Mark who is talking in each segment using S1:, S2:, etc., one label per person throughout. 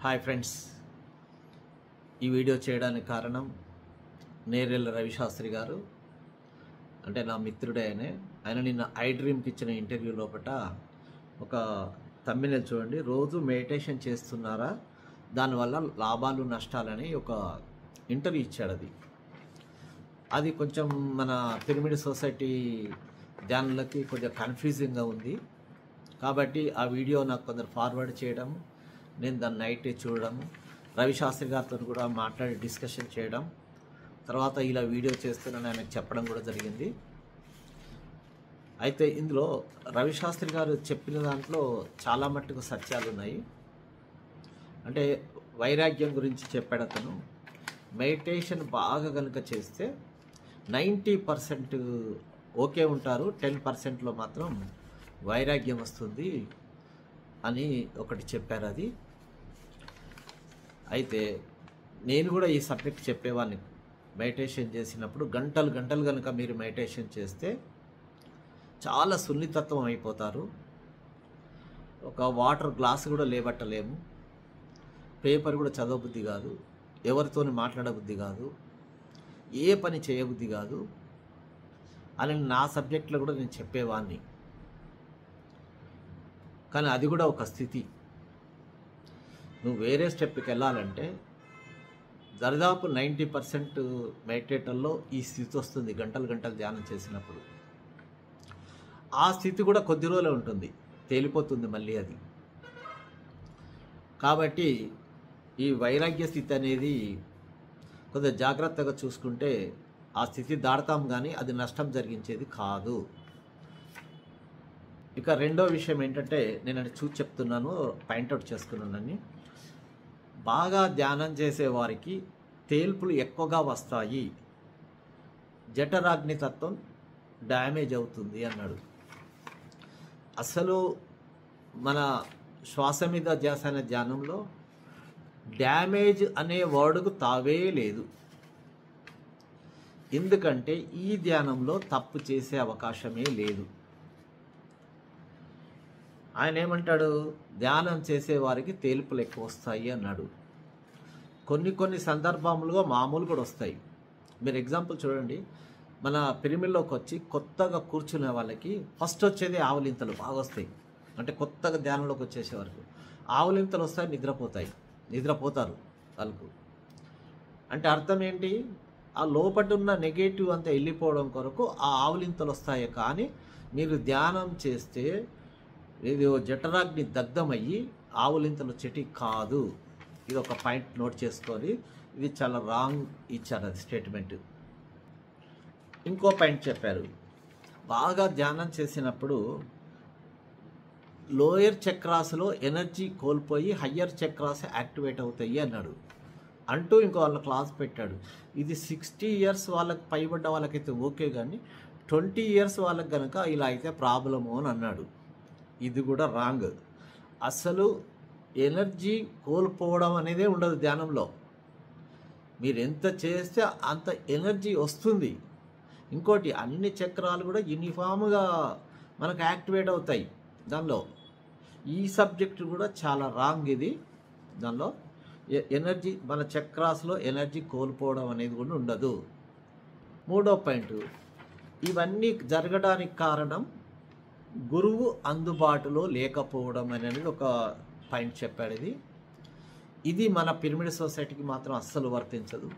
S1: Hi friends, ఈ video చేయడానికి కారణం నేరెళ్ళ రవిశాస్త్రి గారు. అంటే నా మిత్రుడే. ఆయన నిన్న ఐ డ్రీమ్కి ఇచ్చిన ఇంటర్వ్యూ లోపల ఒక థంబ్నెయిల్ చూడండి, రోజు మెడిటేషన్ చేస్తున్నారా, దానివల్ల లాభాలు నష్టాలని ఒక ఇంటర్వ్యూ ఇచ్చాడు. అది కొంచెం మన పిరమిడ్ సొసైటీ ధ్యానులకి కొంచెం కన్ఫ్యూజింగ్గా ఉంది. కాబట్టి ఆ వీడియో నాకు కొందరు ఫార్వర్డ్ చేయడం, నేను దాన్ని నైట్ చూడడం, రవిశాస్త్రి గారితో కూడా మాట్లాడి డిస్కషన్ చేయడం, తర్వాత ఇలా వీడియో చేస్తున్నాను ఆయనకు చెప్పడం కూడా జరిగింది. అయితే ఇందులో రవిశాస్త్రి గారు చెప్పిన దాంట్లో చాలా మట్టుకు సత్యాలు ఉన్నాయి. అంటే వైరాగ్యం గురించి చెప్పాడు అతను. మెడిటేషన్ బాగా కనుక చేస్తే 90% ఓకే ఉంటారు, 10%లో మాత్రం వైరాగ్యం వస్తుంది అని ఒకటి చెప్పారు. అది అయితే నేను కూడా ఈ సబ్జెక్ట్ చెప్పేవాడిని. మెడిటేషన్ చేసినప్పుడు గంటలు గంటలు కనుక మీరు మెడిటేషన్ చేస్తే చాలా సున్నితత్వం అయిపోతారు. ఒక వాటర్ గ్లాస్ కూడా లేబట్టలేము, పేపర్ కూడా చదవబుద్ధి కాదు, ఎవరితోని మాట్లాడబుద్ధి కాదు, ఏ పని చేయబుద్ధి కాదు అని నా సబ్జెక్ట్లో కూడా నేను చెప్పేవాడిని. కానీ అది కూడా ఒక స్థితి. నువ్వు వేరే స్టెప్కి వెళ్ళాలంటే దరిదాపు 90% మెడిటేటర్లో ఈ స్థితి వస్తుంది. గంటలు గంటలు ధ్యానం చేసినప్పుడు ఆ స్థితి కూడా కొద్ది రోజులే ఉంటుంది, తేలిపోతుంది మళ్ళీ అది. కాబట్టి ఈ వైరాగ్య స్థితి అనేది కొద్దిగా జాగ్రత్తగా చూసుకుంటే ఆ స్థితి దాడతాం, కానీ అది నష్టం జరిగించేది కాదు. ఇక రెండో విషయం ఏంటంటే, నేను అది చూసి చెప్తున్నాను, పాయింట్అవుట్ చేసుకున్నానని. బాగా ధ్యానం చేసే వారికి తేల్పులు ఎక్కువగా వస్తాయి, జఠరాగ్ని తత్వం డ్యామేజ్ అవుతుంది అన్నాడు. అసలు మన శ్వాస మీద ధ్యాస అనే ధ్యానంలో డ్యామేజ్ అనే వర్డ్కు తావే లేదు. ఎందుకంటే ఈ ధ్యానంలో తప్పు చేసే అవకాశమే లేదు. ఆయన ఏమంటాడు, ధ్యానం చేసే వారికి తేల్పులు ఎక్కువ వస్తాయి అన్నాడు. కొన్ని సందర్భంలో మామూలు కూడా వస్తాయి. మీరు ఎగ్జాంపుల్ చూడండి, మన పిరమిడ్లోకి వచ్చి కొత్తగా కూర్చునే వాళ్ళకి ఫస్ట్ వచ్చేది ఆవులింతలు బాగా వస్తాయి. అంటే కొత్తగా ధ్యానంలోకి వచ్చేసే వరకు ఆవులింతలు వస్తాయి, నిద్రపోతారు వాళ్ళకు. అంటే అర్థం ఏంటి, ఆ లోపల ఉన్న నెగటివ్ అంతా వెళ్ళిపోవడం కొరకు ఆ ఆవులింతలు వస్తాయి. కానీ మీరు ధ్యానం చేస్తే ఇది జఠరాగ్ని దగ్ధమయ్యి ఆవులింతలు చెటి కాదు. ఇది ఒక పాయింట్ నోట్ చేసుకొని, ఇది చాలా రాంగ్ ఇచ్చారు అది స్టేట్మెంట్. ఇంకో పాయింట్ చెప్పారు, బాగా ధ్యానం చేసినప్పుడు లోయర్ చక్రాస్లో ఎనర్జీ కోల్పోయి హయ్యర్ చక్రాస్ యాక్టివేట్ అవుతాయి అన్నాడు. అంటూ ఇంకో వాళ్ళ క్లాస్ పెట్టాడు. ఇది 60 years వాళ్ళకి పైబడ్డ వాళ్ళకైతే ఓకే, కానీ 20 years వాళ్ళకి కనుక ఇలా అయితే ప్రాబ్లము అని అన్నాడు. ఇది కూడా రాంగ్. అసలు ఎనర్జీ కోల్పోవడం అనేదే ఉండదు ధ్యానంలో. మీరు ఎంత చేస్తే అంత ఎనర్జీ వస్తుంది. ఇంకోటి, అన్ని చక్రాలు కూడా యూనిఫామ్గా మనకు యాక్టివేట్ అవుతాయి. దానిలో ఈ సబ్జెక్ట్ కూడా చాలా రాంగ్. ఇది దానిలో ఎనర్జీ మన చక్రాస్లో ఎనర్జీ కోల్పోవడం అనేది కూడా ఉండదు. మూడో పాయింట్, ఇవన్నీ జరగడానికి కారణం గురువు అందుబాటులో లేకపోవడం అనేది ఒక పాయింట్ చెప్పాడు. ఇది మన పిరమిడ్ సొసైటీకి మాత్రం అస్సలు వర్తించదు.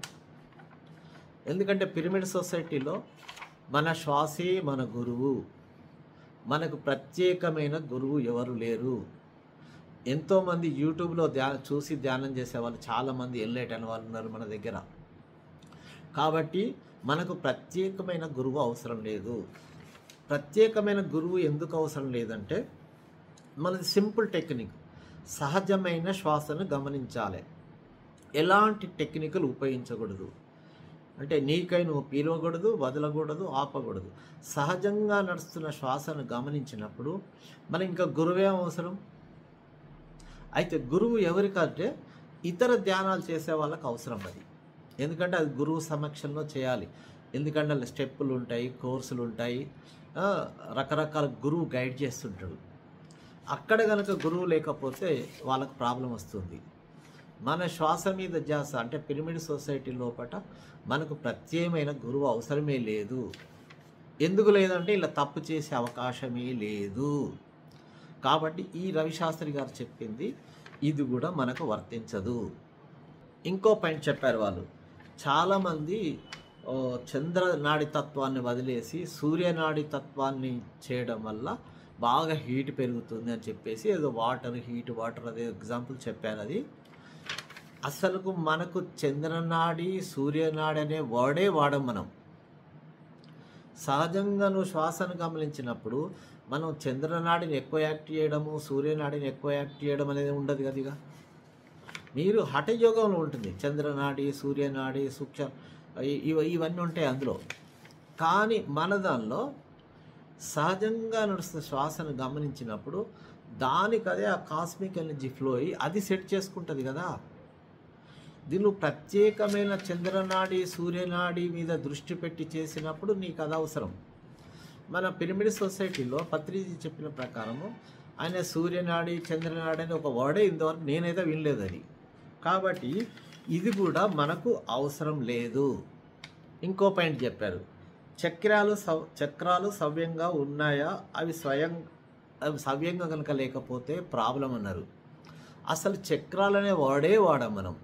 S1: ఎందుకంటే పిరమిడ్ సొసైటీలో మన శ్వాసే మన గురువు, మనకు ప్రత్యేకమైన గురువు ఎవరు లేరు. ఎంతోమంది యూట్యూబ్లో చూసి ధ్యానం చేసే వాళ్ళు చాలామంది ఎన్లైట్ అనే వాళ్ళు ఉన్నారు మన దగ్గర. కాబట్టి మనకు ప్రత్యేకమైన గురువు అవసరం లేదు. ప్రత్యేకమైన గురువు ఎందుకు అవసరం లేదంటే, మనది సింపుల్ టెక్నిక్, సహజమైన శ్వాసను గమనించాలి. ఎలాంటి టెక్నికలు ఉపయోగించకూడదు. అంటే నీకై నువ్వు పీలవకూడదు, వదలకూడదు, ఆపకూడదు. సహజంగా నడుస్తున్న శ్వాసను గమనించినప్పుడు మనం ఇంకా గురువే అవసరం. అయితే గురువు ఎవరికంటే ఇతర ధ్యానాలు చేసే వాళ్ళకి అవసరం అది. ఎందుకంటే అది గురువు సమక్షంలో చేయాలి. ఎందుకంటే అలా స్టెప్పులు ఉంటాయి, కోర్సులు ఉంటాయి, రకరకాల గురువు గైడ్ చేస్తుంటాడు. అక్కడ కనుక గురువు లేకపోతే వాళ్ళకు ప్రాబ్లం వస్తుంది. మన శ్వాస మీద ధ్యాస అంటే పిరమిడ్ సొసైటీ లోపల మనకు ప్రత్యేకమైన గురువు అవసరమే లేదు. ఎందుకు లేదంటే ఇలా తప్పు చేసే అవకాశమే లేదు. కాబట్టి ఈ రవిశాస్త్రి గారు చెప్పింది ఇది కూడా మనకు వర్తించదు. ఇంకో పాయింట్ చెప్పారు వాళ్ళు, చాలామంది చంద్రనాడి తత్వాన్ని వదిలేసి సూర్యనాడి తత్వాన్ని చేయడం వల్ల బాగా హీట్ పెరుగుతుంది అని చెప్పేసి ఏదో వాటర్ అదే ఎగ్జాంపుల్ చెప్పారు. అది అసలుకు మనకు చంద్రనాడి సూర్యనాడి అనే వర్డే వాడం మనం. సహజంగా నువ్వు శ్వాసను గమనించినప్పుడు మనం చంద్రనాడిని ఎక్కువ యాక్ట్ చేయడము సూర్యనాడిని ఎక్కువ యాక్ట్ చేయడం అనేది ఉండదు కదా. ఇక మీరు హఠయోగంలో ఉంటుంది చంద్రనాడి సూర్యనాడి సూక్ష్మ ఇవన్నీ ఉంటాయి అందులో. కానీ మన దానిలో సహజంగా నడుస్తున్న శ్వాసను గమనించినప్పుడు దానికదే ఆ కాస్మిక్ ఎనర్జీ ఫ్లో అయ్యి అది సెట్ చేసుకుంటుంది కదా. దీనిలో ప్రత్యేకమైన చంద్రనాడి సూర్యనాడి మీద దృష్టి పెట్టి చేసినప్పుడు నీకు అది అవసరం. మన పిరమిడ్ సొసైటీలో పత్రిజీ చెప్పిన ప్రకారము ఆయన సూర్యనాడి చంద్రనాడి అని ఒక వర్డే ఇంతవరకు నేనైతే వినలేదు అది. కాబట్టి ఇది కూడా మనకు అవసరం లేదు. ఇంకో పాయింట్ చెప్పారు, చక్రాలు సవ్యంగా ఉన్నాయా, అవి సవ్యంగా కనుక లేకపోతే ప్రాబ్లం అన్నారు. అసలు చక్రాలనే వర్డే వాడాం మనం,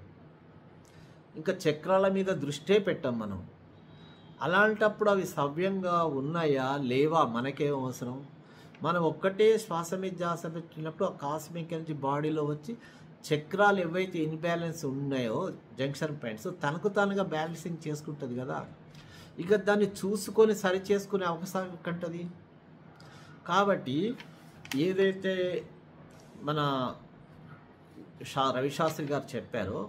S1: ఇంకా చక్రాల మీద దృష్టే పెట్టాం మనం. అలాంటప్పుడు అవి సవ్యంగా ఉన్నాయా లేవా మనకేం అవసరం. మనం ఒక్కటే శ్వాస మీద ధ్యాస పెట్టినప్పుడు ఆ కాస్మిక్ ఎనర్జీ బాడీలో వచ్చి చక్రాలు ఏవైతే ఇన్బ్యాలెన్స్ ఉన్నాయో జంక్షన్ పాయింట్స్ తనకు తానుగా బ్యాలెన్సింగ్ చేసుకుంటుంది కదా. ఇక దాన్ని చూసుకొని సరి చేసుకునే అవకాశం కంటది. కాబట్టి ఏదైతే మన రవిశాస్త్రి గారు చెప్పారో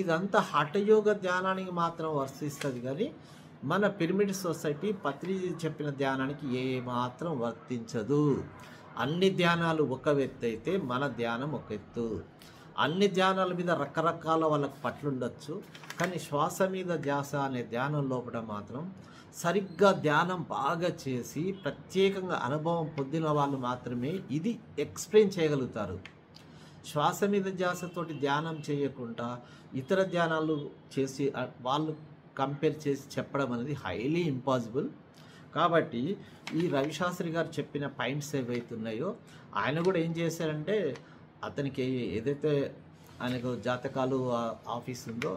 S1: ఇదంతా హఠయోగ ధ్యానానికి మాత్రం వర్తిస్తుంది కానీ మన పిరమిడ్ సొసైటీ పత్రిజీ చెప్పిన ధ్యానానికి ఏమాత్రం వర్తించదు. అన్ని ధ్యానాలు ఒక ఎత్తు అయితే మన ధ్యానం ఒక ఎత్తు. అన్ని ధ్యానాల మీద రకరకాల వాళ్ళకు పట్లుండొచ్చు, కానీ శ్వాస మీద ధ్యాస అనే ధ్యానం లోపల మాత్రం సరిగ్గా ధ్యానం బాగా చేసి ప్రత్యేకంగా అనుభవం పొందిన వాళ్ళు మాత్రమే ఇది ఎక్స్ప్లెయిన్ చేయగలుగుతారు. శ్వాస మీద ధ్యాసతోటి ధ్యానం చేయకుండా ఇతర ధ్యానాలు చేసి వాళ్ళు కంపేర్ చేసి చెప్పడం అనేది హైలీ ఇంపాసిబుల్. కాబట్టి ఈ రవిశాస్త్రి గారు చెప్పిన పాయింట్స్ ఏవైతే ఉన్నాయో ఆయన కూడా ఏం చేశారంటే అతనికి ఏదైతే ఆయనకు జాతకాలు ఆఫీస్ ఉందో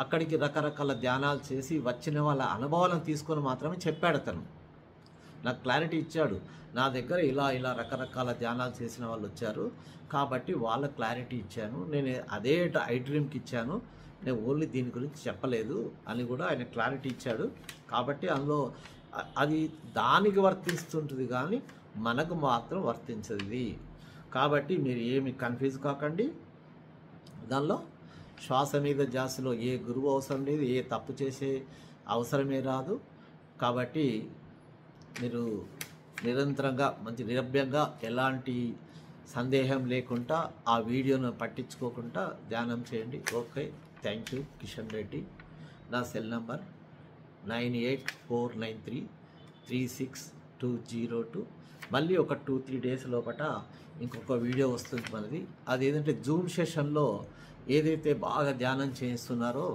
S1: అక్కడికి రకరకాల ధ్యానాలు చేసి వచ్చిన వాళ్ళ అనుభవాలను తీసుకొని మాత్రమే చెప్పాడు. అతను నాకు క్లారిటీ ఇచ్చాడు, నా దగ్గర ఇలా ఇలా రకరకాల ధ్యానాలు చేసిన వాళ్ళు వచ్చారు కాబట్టి వాళ్ళ క్లారిటీ ఇచ్చాను, నేను అదే ఐ డ్రీమ్కి ఇచ్చాను, నేను ఓన్లీ దీని గురించి చెప్పలేదు అని కూడా ఆయన క్లారిటీ ఇచ్చాడు. కాబట్టి అందులో అది దానికి వర్తిస్తుంటుంది కానీ మనకు మాత్రం వర్తించదు. కాబట్టి మీరు ఏమి కన్ఫ్యూజ్ కాకండి. దానిలో శ్వాస మీద ధ్యాసలో ఏ గురువు అవసరం లేదు, ఏ తప్పు చేసే అవసరమే రాదు. కాబట్టి మీరు నిరంతరంగా మంచి నిరభ్యంగా ఎలాంటి సందేహం లేకుండా ఆ వీడియోను పట్టించుకోకుండా ధ్యానం చేయండి. Okay, thank you. Kishan Reddy. నా సెల్ నంబర్ 9849336202. మళ్ళీ ఒక 2-3 డేస్ లోపల ఇంకొక వీడియో వస్తుంది మనది. అదేంటంటే జూమ్ సెషన్లో ఏదైతే బాగా ధ్యానం చేస్తున్నారో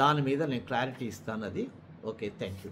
S1: దాని మీద నేను క్లారిటీ ఇస్తాను. అది ఓకే, థ్యాంక్ యూ.